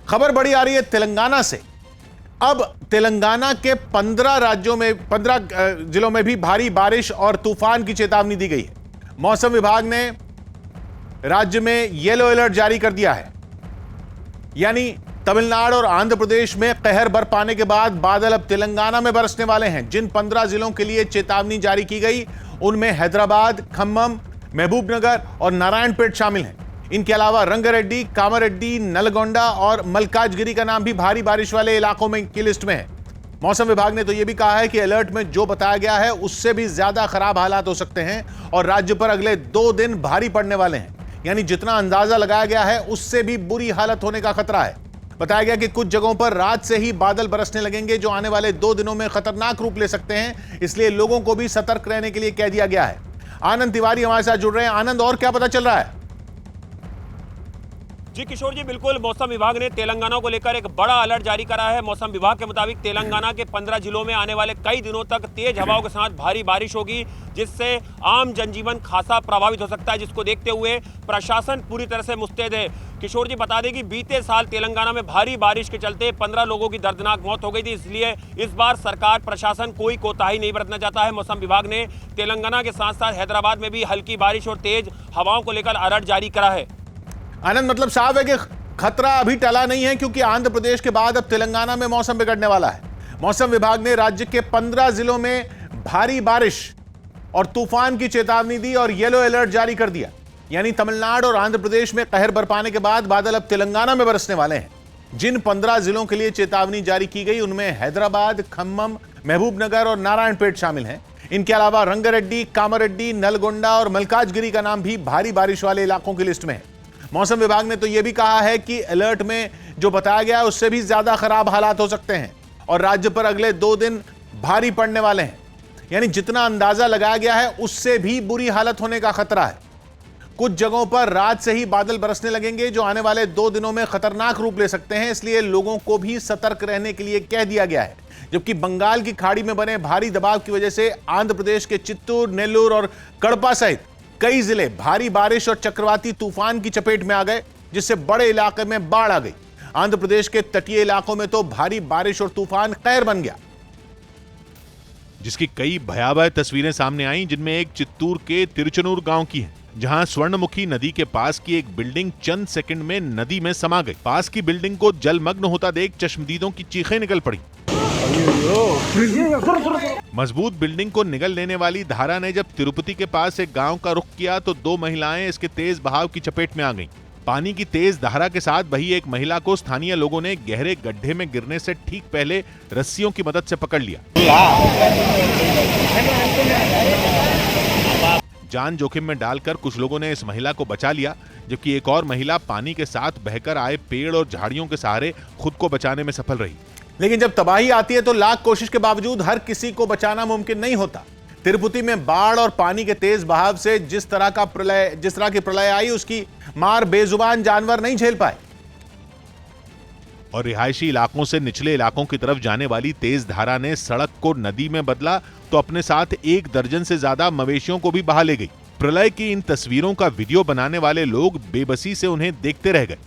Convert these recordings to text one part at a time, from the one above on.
खबर बड़ी आ रही है तेलंगाना से। अब तेलंगाना के 15 जिलों में भी भारी बारिश और तूफान की चेतावनी दी गई है। मौसम विभाग ने राज्य में येलो अलर्ट जारी कर दिया है, यानी तमिलनाडु और आंध्र प्रदेश में कहर बरपाने के बाद बादल अब तेलंगाना में बरसने वाले हैं। जिन 15 जिलों के लिए चेतावनी जारी की गई उनमें हैदराबाद, खम्मम, महबूबनगर और नारायणपेट शामिल हैं। इनके अलावा रंगारेड्डी, कामारेड्डी, नलगोंडा और मल्काजगिरी का नाम भी भारी बारिश वाले इलाकों में की लिस्ट में है। मौसम विभाग ने तो यह भी कहा है कि अलर्ट में जो बताया गया है उससे भी ज्यादा खराब हालात हो सकते हैं और राज्य पर अगले 2 दिन भारी पड़ने वाले हैं, यानी जितना अंदाजा लगाया गया है उससे भी बुरी हालत होने का खतरा है। बताया गया कि कुछ जगहों पर रात से ही बादल बरसने लगेंगे जो आने वाले 2 दिनों में खतरनाक रूप ले सकते हैं, इसलिए लोगों को भी सतर्क रहने के लिए कह दिया गया है। आनंद तिवारी हमारे साथ जुड़ रहे हैं। आनंद, और क्या पता चल रहा है? जी किशोर जी, बिल्कुल मौसम विभाग ने तेलंगाना को लेकर एक बड़ा अलर्ट जारी करा है। मौसम विभाग के मुताबिक तेलंगाना के 15 जिलों में आने वाले कई दिनों तक तेज हवाओं के साथ भारी बारिश होगी, जिससे आम जनजीवन खासा प्रभावित हो सकता है, जिसको देखते हुए प्रशासन पूरी तरह से मुस्तैद है। किशोर जी, बता दें कि बीते साल तेलंगाना में भारी बारिश के चलते 15 लोगों की दर्दनाक मौत हो गई थी, इसलिए इस बार सरकार प्रशासन कोई कोताही नहीं बरतना चाहता है। मौसम विभाग ने तेलंगाना के साथ साथ हैदराबाद में भी हल्की बारिश और तेज हवाओं को लेकर अलर्ट जारी करा है। आनंद, मतलब साफ है कि खतरा अभी टला नहीं है, क्योंकि आंध्र प्रदेश के बाद अब तेलंगाना में मौसम बिगड़ने वाला है। मौसम विभाग ने राज्य के 15 जिलों में भारी बारिश और तूफान की चेतावनी दी और येलो अलर्ट जारी कर दिया, यानी तमिलनाडु और आंध्र प्रदेश में कहर बरपाने के बाद बादल अब तेलंगाना में बरसने वाले हैं। जिन 15 जिलों के लिए चेतावनी जारी की गई उनमें हैदराबाद, खम्मम, महबूबनगर और नारायणपेट शामिल हैं। इनके अलावा रंगारेड्डी, कामारेड्डी, नलगोंडा और मल्काजगिरी का नाम भी भारी बारिश वाले इलाकों की लिस्ट में है। मौसम विभाग ने तो यह भी कहा है कि अलर्ट में जो बताया गया है उससे भी ज्यादा खराब हालात हो सकते हैं और राज्य पर अगले 2 दिन भारी पड़ने वाले हैं, यानी जितना अंदाजा लगाया गया है उससे भी बुरी हालत होने का खतरा है। कुछ जगहों पर रात से ही बादल बरसने लगेंगे जो आने वाले 2 दिनों में खतरनाक रूप ले सकते हैं, इसलिए लोगों को भी सतर्क रहने के लिए कह दिया गया है। जबकि बंगाल की खाड़ी में बने भारी दबाव की वजह से आंध्र प्रदेश के चित्तूर, नेल्लोर और कड़पा सहित कई जिले भारी बारिश और चक्रवाती तूफान की चपेट में आ गए, जिससे बड़े इलाके में बाढ़ आ गई। आंध्र प्रदेश के तटीय इलाकों में तो भारी बारिश और तूफान कहर बन गया, जिसकी कई भयावह तस्वीरें सामने आईं, जिनमें एक चित्तूर के तिरुचनूर गांव की है, जहां स्वर्णमुखी नदी के पास की एक बिल्डिंग चंद सेकंड में नदी में समा गई। पास की बिल्डिंग को जलमग्न होता देख चश्मदीदों की चीखें निकल पड़ी। मजबूत बिल्डिंग को निगल लेने वाली धारा ने जब तिरुपति के पास एक गांव का रुख किया तो 2 महिलाएं इसके तेज बहाव की चपेट में आ गईं। पानी की तेज धारा के साथ बही एक महिला को स्थानीय लोगों ने गहरे गड्ढे में गिरने से ठीक पहले रस्सियों की मदद से पकड़ लिया। जान जोखिम में डालकर कुछ लोगों ने इस महिला को बचा लिया, जबकि एक और महिला पानी के साथ बहकर आए पेड़ और झाड़ियों के सहारे खुद को बचाने में सफल रही। लेकिन जब तबाही आती है तो लाख कोशिश के बावजूद हर किसी को बचाना मुमकिन नहीं होता। तिरुपति में बाढ़ और पानी के तेज बहाव से जिस तरह की प्रलय आई उसकी मार बेजुबान जानवर नहीं झेल पाए। और रिहायशी इलाकों से निचले इलाकों की तरफ जाने वाली तेज धारा ने सड़क को नदी में बदला तो अपने साथ 1 दर्जन से ज्यादा मवेशियों को भी बहा ले गई। प्रलय की इन तस्वीरों का वीडियो बनाने वाले लोग बेबसी से उन्हें देखते रह गए।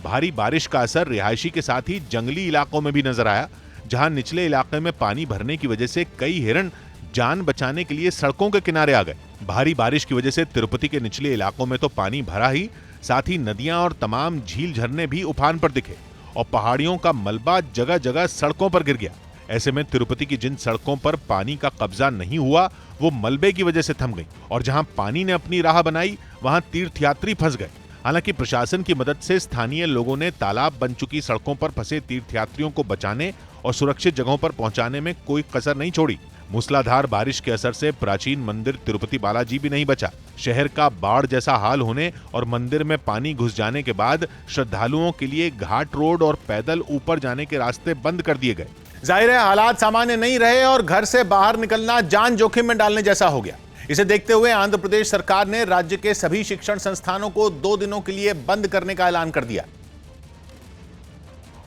भारी बारिश का असर रिहायशी के साथ ही जंगली इलाकों में भी नजर आया, जहां निचले इलाके में पानी भरने की वजह से कई हिरण जान बचाने के लिए सड़कों के किनारे आ गए। भारी बारिश की वजह से तिरुपति के निचले इलाकों में तो पानी भरा ही, साथ ही नदियां और तमाम झील झरने भी उफान पर दिखे और पहाड़ियों का मलबा जगह जगह सड़कों पर गिर गया। ऐसे में तिरुपति की जिन सड़कों पर पानी का कब्जा नहीं हुआ वो मलबे की वजह से थम गई और जहां पानी ने अपनी राह बनाई वहां तीर्थयात्री फंस गए। हालांकि प्रशासन की मदद से स्थानीय लोगों ने तालाब बन चुकी सड़कों पर फंसे तीर्थयात्रियों को बचाने और सुरक्षित जगहों पर पहुंचाने में कोई कसर नहीं छोड़ी। मूसलाधार बारिश के असर से प्राचीन मंदिर तिरुपति बालाजी भी नहीं बचा। शहर का बाढ़ जैसा हाल होने और मंदिर में पानी घुस जाने के बाद श्रद्धालुओं के लिए घाट रोड और पैदल ऊपर जाने के रास्ते बंद कर दिए गए। जाहिर है हालात सामान्य नहीं रहे और घर से बाहर निकलना जान जोखिम में डालने जैसा हो गया। इसे देखते हुए आंध्र प्रदेश सरकार ने राज्य के सभी शिक्षण संस्थानों को 2 दिनों के लिए बंद करने का ऐलान कर दिया।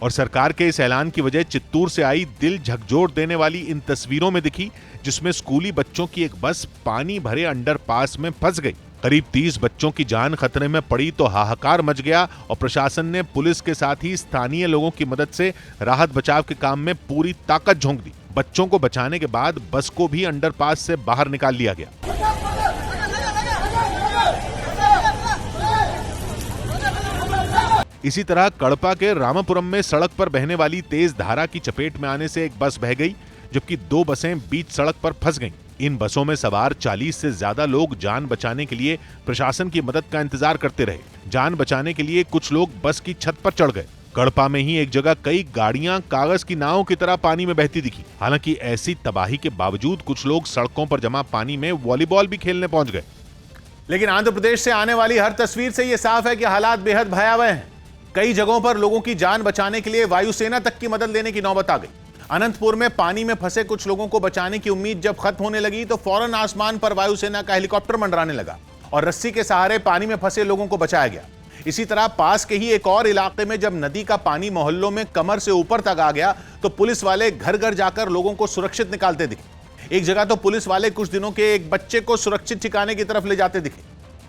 और सरकार के इस ऐलान की वजह चित्तूर से आई दिल झकझोर देने वाली इन तस्वीरों में दिखी, जिसमें स्कूली बच्चों की एक बस पानी भरे अंडरपास में फंस गई। करीब 30 बच्चों की जान खतरे में पड़ी तो हाहाकार मच गया और प्रशासन ने पुलिस के साथ ही स्थानीय लोगों की मदद से राहत बचाव के काम में पूरी ताकत झोंक दी। बच्चों को बचाने के बाद बस को भी अंडरपास से बाहर निकाल लिया गया। इसी तरह कड़पा के रामापुरम में सड़क पर बहने वाली तेज धारा की चपेट में आने से एक बस बह गई, जबकि 2 बसें बीच सड़क पर फंस गईं। इन बसों में सवार 40 से ज्यादा लोग जान बचाने के लिए प्रशासन की मदद का इंतजार करते रहे। जान बचाने के लिए कुछ लोग बस की छत पर चढ़ गए। कड़पा में ही एक जगह कई गाड़ियां कागज की नावों की तरह पानी में बहती दिखी। हालांकि ऐसी तबाही के बावजूद कुछ लोग सड़कों पर जमा पानी में वॉलीबॉल भी खेलने पहुंच गए। लेकिन आंध्र प्रदेश से आने वाली हर तस्वीर से यह साफ है कि हालात बेहद भयावह हैं। कई जगहों पर लोगों की जान बचाने के लिए वायुसेना तक की मदद लेने की नौबत आ गई। अनंतपुर में पानी में फंसे कुछ लोगों को बचाने की उम्मीद जब खत्म होने लगी तो फौरन आसमान पर वायुसेना का हेलीकॉप्टर मंडराने लगा और रस्सी के सहारे पानी में फंसे लोगों को बचाया गया। इसी तरह पास के ही एक और इलाके में जब नदी का पानी मोहल्लों में कमर से ऊपर तक आ गया तो पुलिस वाले घर घर जाकर लोगों को सुरक्षित निकालते दिखे। एक जगह तो पुलिस वाले कुछ दिनों के एक बच्चे को सुरक्षित ठिकाने की तरफ ले जाते दिखे।